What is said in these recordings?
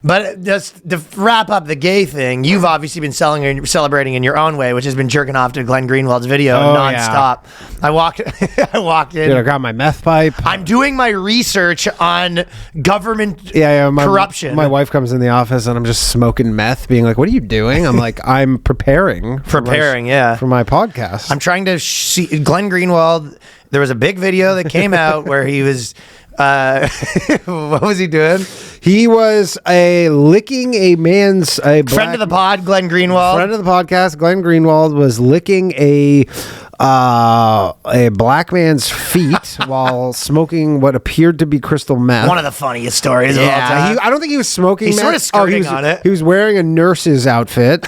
But just to wrap up the gay thing, you've obviously been celebrating in your own way, which has been jerking off to Glenn Greenwald's video nonstop. Yeah. I walked in. Dude, I got my meth pipe. I'm doing my research on government corruption. My wife comes in the office and I'm just smoking meth, being like, "What are you doing?" I'm like, "I'm preparing for my podcast. I'm trying to see Glenn Greenwald. There was a big video that came out where he was. What was he doing? He was licking a man's friend of the pod, Glenn Greenwald. Friend of the podcast, Glenn Greenwald was licking a black man's feet while smoking what appeared to be crystal meth. One of the funniest stories of all time. I don't think he was smoking meth. He's sort of skirting on it. He was wearing a nurse's outfit.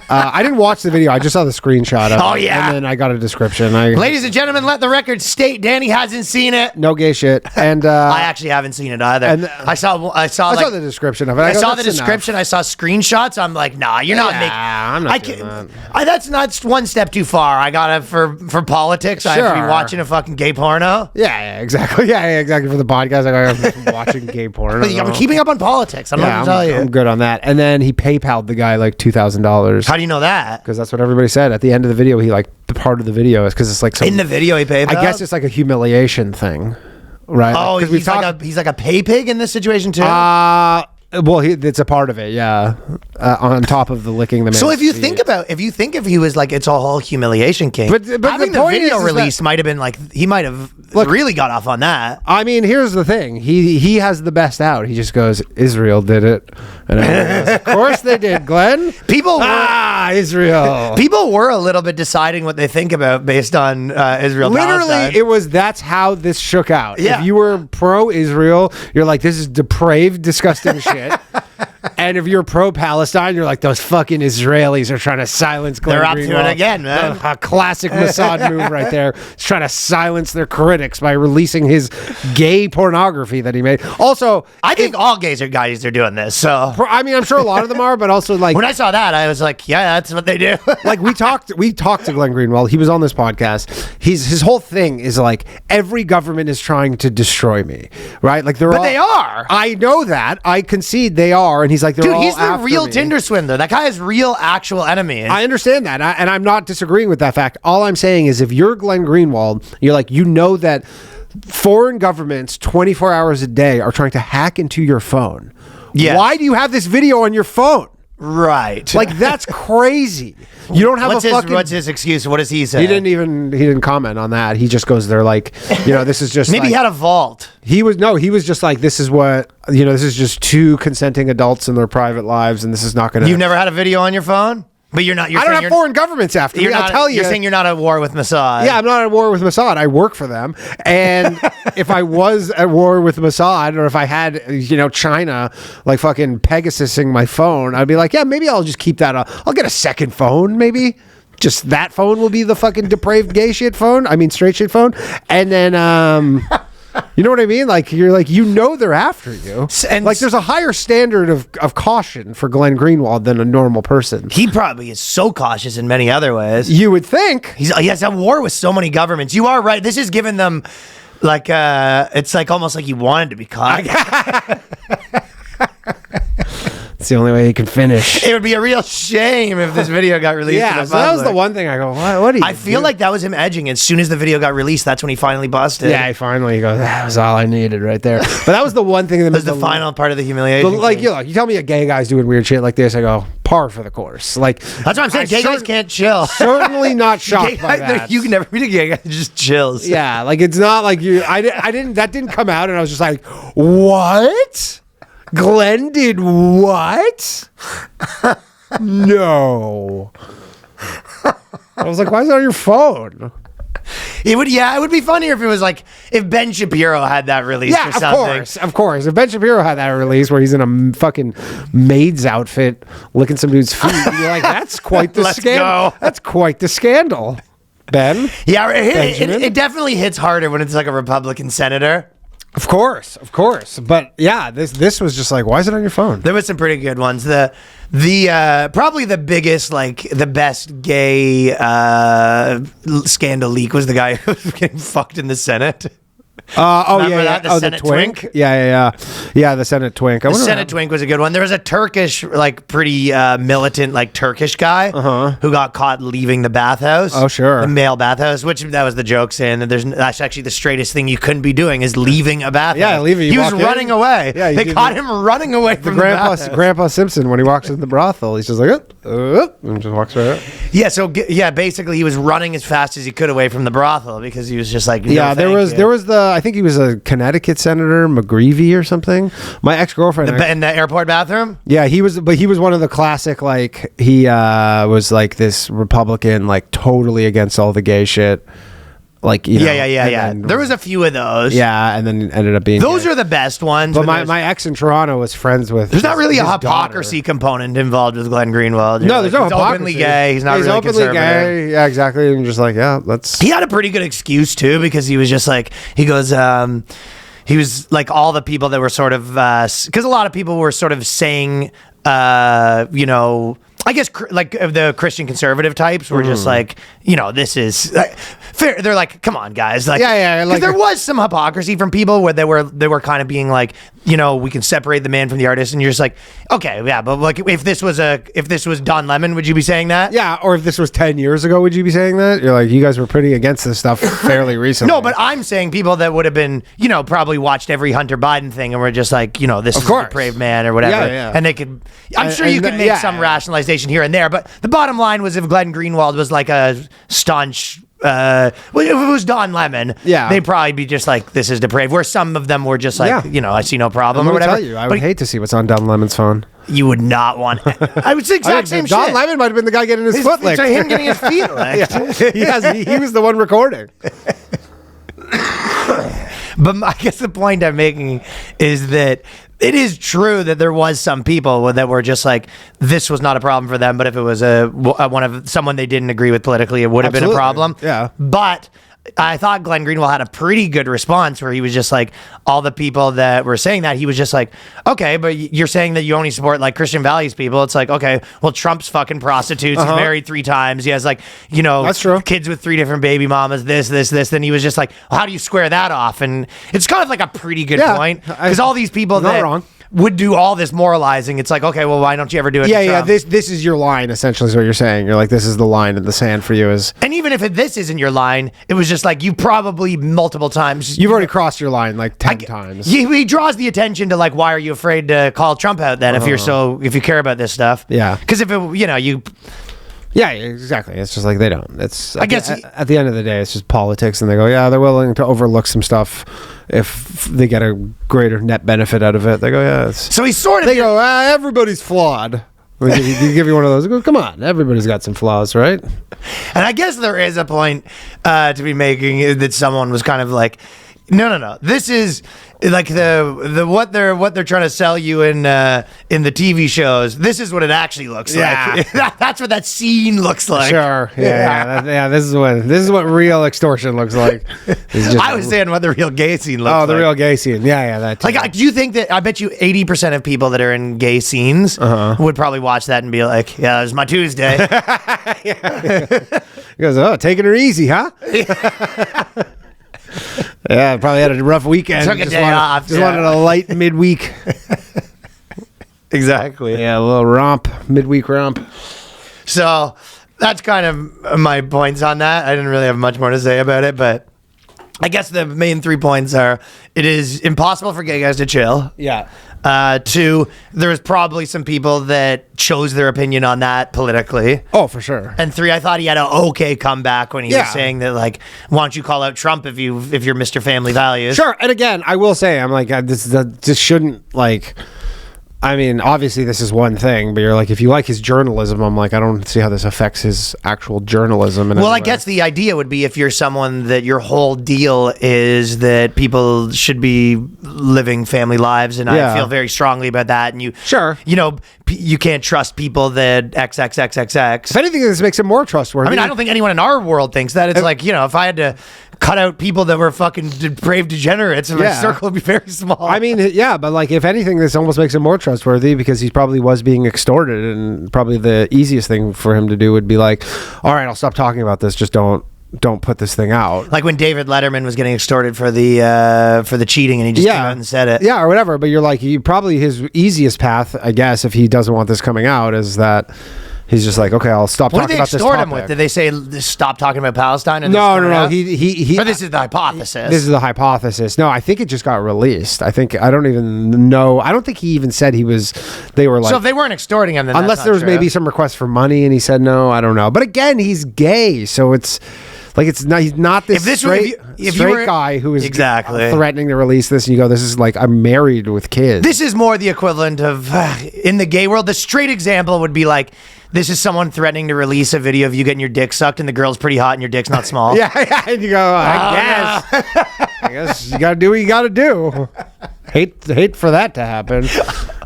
I didn't watch the video. I just saw the screenshot of it. Oh, yeah. And then I got a description. Ladies and gentlemen, let the record state Danny hasn't seen it. No gay shit. And I actually haven't seen it either. And I saw the description of it. I saw the description. I saw screenshots. I'm like, nah, you're not making. I'm not doing that. That's not one step too far. I got it for politics. Sure. I have to be watching a fucking gay porno. Yeah, exactly. Yeah, exactly. For the podcast, I got to watching gay porno. I'm keeping up on politics. I'm not going to tell you. I'm good on that. And then he PayPal'd the guy like $2,000. How do you know that? Because that's what everybody said at the end of the video. The part of the video is because it's like in the video he paid. I guess it's like a humiliation thing, right? Oh, he's like a pay pig in this situation too. Well, it's a part of it, yeah. On top of the licking the man. So if you think if he was like, it's a whole humiliation king, but having the video release might have been like, he might have really got off on that. I mean, here's the thing: he has the best out. He just goes, Israel did it, and everyone goes, of course they did, Glenn. Israel. People were a little bit deciding what they think about based on Israel. Literally, that's how this shook out. Yeah. If you were pro-Israel, you're like, this is depraved, disgusting shit. And if you're pro-Palestine, you're like, those fucking Israelis are trying to silence Glenn Greenwald. They're up to it again, man. A classic Mossad move right there. He's trying to silence their critics by releasing his gay pornography that he made. Also, I think all guys are doing this. So I mean, I'm sure a lot of them are, but also like when I saw that, I was like, yeah, that's what they do. Like we talked to Glenn Greenwald. He was on this podcast. His whole thing is like, every government is trying to destroy me, right? Like they are. I know that. I concede they are, and he's like, dude, he's the real Tinder swindler. That guy has real, actual enemies. I understand that, and I'm not disagreeing with that fact. All I'm saying is, if you're Glenn Greenwald, you're like, you know that foreign governments 24 hours a day are trying to hack into your phone. Yeah. Why do you have this video on your phone? Right. Like, that's crazy. You don't have what's his excuse? What does he say? He didn't comment on that. He just goes there like, this is just maybe he had a vault. He was just like, this is what, this is just two consenting adults in their private lives, and this is not going to. You've never had a video on your phone? But I don't have foreign governments after me. I'll tell you. You're saying you're not at war with Mossad. Yeah, I'm not at war with Mossad. I work for them. And if I was at war with Mossad, or if I had, China like fucking Pegasusing my phone, I'd be like, yeah, maybe I'll just keep that up. I'll get a second phone, maybe. Just that phone will be the fucking depraved gay shit phone. I mean, straight shit phone. And then, you know what I mean? Like, you're like, they're after you. And like, there's a higher standard of caution for Glenn Greenwald than a normal person. He probably is so cautious in many other ways. You would think. He's at war with so many governments. You are right. This is giving them like, it's like almost like he wanted to be caught. It's the only way he can finish. It would be a real shame if this video got released. Yeah, so that was the one thing I go, what do you I feel like that was him edging. As soon as the video got released, that's when he finally busted. Yeah, he goes, that was all I needed right there. But that was the one thing that was the final part of the humiliation. Like, you tell me a gay guy's doing weird shit like this, I go, par for the course. Like, that's what I'm saying. Gay guys can't chill. Certainly not shocked by that. You can never meet a gay guy who just chills. Yeah, like, it's not like that didn't come out and I was just like, what? Glenn did what? No. I was like, why is it on your phone? It would be funnier if it was like, if Ben Shapiro had that released or something. Of course. If Ben Shapiro had that release where he's in a fucking maid's outfit licking some dude's feet, you're like, that's quite the scandal. That's quite the scandal, Ben. Yeah, it definitely hits harder when it's like a Republican senator. Of course. But yeah, this was just like, why is it on your phone? There was some pretty good ones. The probably the biggest, like the best gay scandal leak was the guy who was getting fucked in the Senate. Remember that? The Senate twink? Yeah, the Senate twink. The Senate twink was a good one. There was a Turkish, like pretty militant, like Turkish guy who got caught leaving the bathhouse. Oh, sure. The male bathhouse, which that was the joke saying that that's actually the straightest thing you couldn't be doing is leaving a bathhouse. Yeah, leaving. He was running away. Yeah, they caught him running away from the bathhouse. Grandpa Simpson, when he walks in the brothel, he's just like, and just walks right up. Yeah, so basically he was running as fast as he could away from the brothel because he was just like, no, there was I think he was a Connecticut senator, McGreevey or something. My ex-girlfriend in the airport bathroom. Yeah, he was one of the classic, like he was like this Republican, like totally against all the gay shit. Like, you know, yeah. There was a few of those. Yeah, and then ended up being those are the best ones. But my ex in Toronto was friends with. There's not really a hypocrisy component involved with Glenn Greenwald. No, there's no hypocrisy. He's openly gay. He's not really openly gay. Yeah, exactly. And just like, let's. He had a pretty good excuse too because he was just like he goes. He was like all the people that were sort of because a lot of people were sort of saying, you know. I guess like the Christian conservative types were just like, you know, this is fair. They're like, come on, guys. Like, yeah. Like, there was some hypocrisy from people where they were kind of being like, you know, we can separate the man from the artist, and you're just like, okay, yeah, but like if this was Don Lemon, would you be saying that? Yeah, or if this was 10 years ago, would you be saying that? You're like, you guys were pretty against this stuff fairly recently. No, but I'm saying people that would have been, you know, probably watched every Hunter Biden thing and were just like, you know, this is a depraved man or whatever, and they could. I'm sure you could make some rationalization here and there, but the bottom line was if Glenn Greenwald was like a staunch. If it was Don Lemon, they'd probably be just like, this is depraved. Where some of them were just like, you know, I see no problem or whatever. I would hate to see what's on Don Lemon's phone. You would not want. I would say exact same Don shit. Don Lemon might have been the guy getting his foot licked. Him getting his feet licked. He was the one recording. But I guess the point I'm making is that it is true that there was some people that were just like, this was not a problem for them, but if it was someone they didn't agree with politically, it would have been a problem. Yeah. But I thought Glenn Greenwald had a pretty good response where he was just like, all the people that were saying that, he was just like, okay, but you're saying that you only support like Christian values people. It's like, okay, well, Trump's fucking prostitutes. He's married 3 times. He has like, you know, that's true. Kids with 3 different baby mamas, this. Then he was just like, well, how do you square that off? And it's kind of like a pretty good point because all these people that would do all this moralizing. It's like, okay, well, why don't you ever do it? Yeah. This is your line, essentially, is what you're saying. You're like, this is the line in the sand for you. And even if this isn't your line, it was just like you probably multiple times. You've already crossed your line like 10 times. He draws the attention to like, why are you afraid to call Trump out then if you care about this stuff? Yeah. Because if it, you know, you. Yeah, exactly. It's just like they don't. It's I guess at the end of the day, it's just politics, and they go, yeah, they're willing to overlook some stuff if they get a greater net benefit out of it. They go, yeah. So he's sort of. They go, everybody's flawed. He give you one of those. Go, come on, everybody's got some flaws, right? And I guess there is a point to be making that someone was kind of like, no. This is like the what they're trying to sell you in the TV shows. This is what it actually looks like. That's what that scene looks like. Sure. Yeah. This is what real extortion looks like. I was saying what the real gay scene looks like. Oh, the real gay scene. Yeah. That too. Like, do you think that? I bet you 80% of people that are in gay scenes would probably watch that and be like, "Yeah, it was my Tuesday." He goes, "Oh, taking her easy, huh?" Yeah, probably had a rough weekend. Took a day off. Just wanted a light midweek. Exactly. Yeah, a little romp, midweek romp. So that's kind of my points on that. I didn't really have much more to say about it, but I guess the main 3 points are: it is impossible for gay guys to chill. Yeah. 2, there's probably some people that chose their opinion on that politically. Oh, for sure. And 3, I thought he had an okay comeback when he was saying that, like, why don't you call out Trump if you're Mr. Family Values? Sure. And again, I will say, I'm like, this shouldn't, like, I mean, obviously this is one thing, but you're like, if you like his journalism, I'm like, I don't see how this affects his actual journalism. Well, I guess the idea would be if you're someone that your whole deal is that people should be living family lives, and I feel very strongly about that. And you know, you can't trust people that XXXXX. If anything, this makes it more trustworthy. I mean, I don't think anyone in our world thinks that. It's like, you know, if I had to cut out people that were fucking depraved degenerates, and my circle would be very small. I mean, yeah, but like, if anything, this almost makes it more trustworthy because he probably was being extorted, and probably the easiest thing for him to do would be like, all right, I'll stop talking about this. Just don't don't put this thing out. Like when David Letterman was getting extorted for the cheating, and he just came out and said it. Yeah, or whatever. But you're like, probably his easiest path, I guess, if he doesn't want this coming out, is that he's just like, okay, I'll stop talking about this topic. What did they extort him with? Did they say stop talking about Palestine? And no. Or this is the hypothesis. This is the hypothesis. No, I think it just got released. I don't even know. I don't think he even said he was. They were like. So if they weren't extorting him, then unless there was maybe some request for money, and he said no. I don't know. But again, he's gay, so it's. Like he's not this straight guy who is threatening to release this, and you go, this is like, I'm married with kids. This is more the equivalent of in the gay world. The straight example would be like, this is someone threatening to release a video of you getting your dick sucked, and the girl's pretty hot and your dick's not small. yeah, and you go, I guess you gotta do what you gotta do. Hate for that to happen,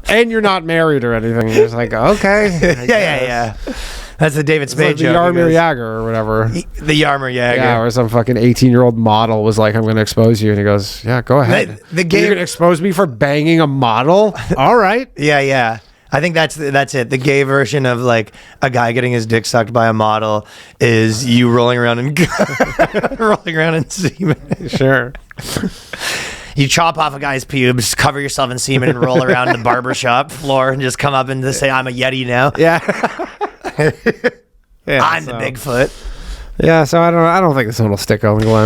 and you're not married or anything. You're just like, okay, yeah. That's the David Spade joke. The Yarmir Yager or whatever. The Yarmir Yager. Yeah, where some fucking 18-year-old model was like, I'm going to expose you. And he goes, yeah, go ahead. You're going to expose me for banging a model? All right. Yeah. I think that's it. The gay version of like a guy getting his dick sucked by a model is you rolling around in semen. Sure. You chop off a guy's pubes, cover yourself in semen, and roll around the barbershop floor and just come up and just say, I'm a Yeti now. Yeah. I'm the Bigfoot. Yeah, so I don't think this one will stick on Glenn.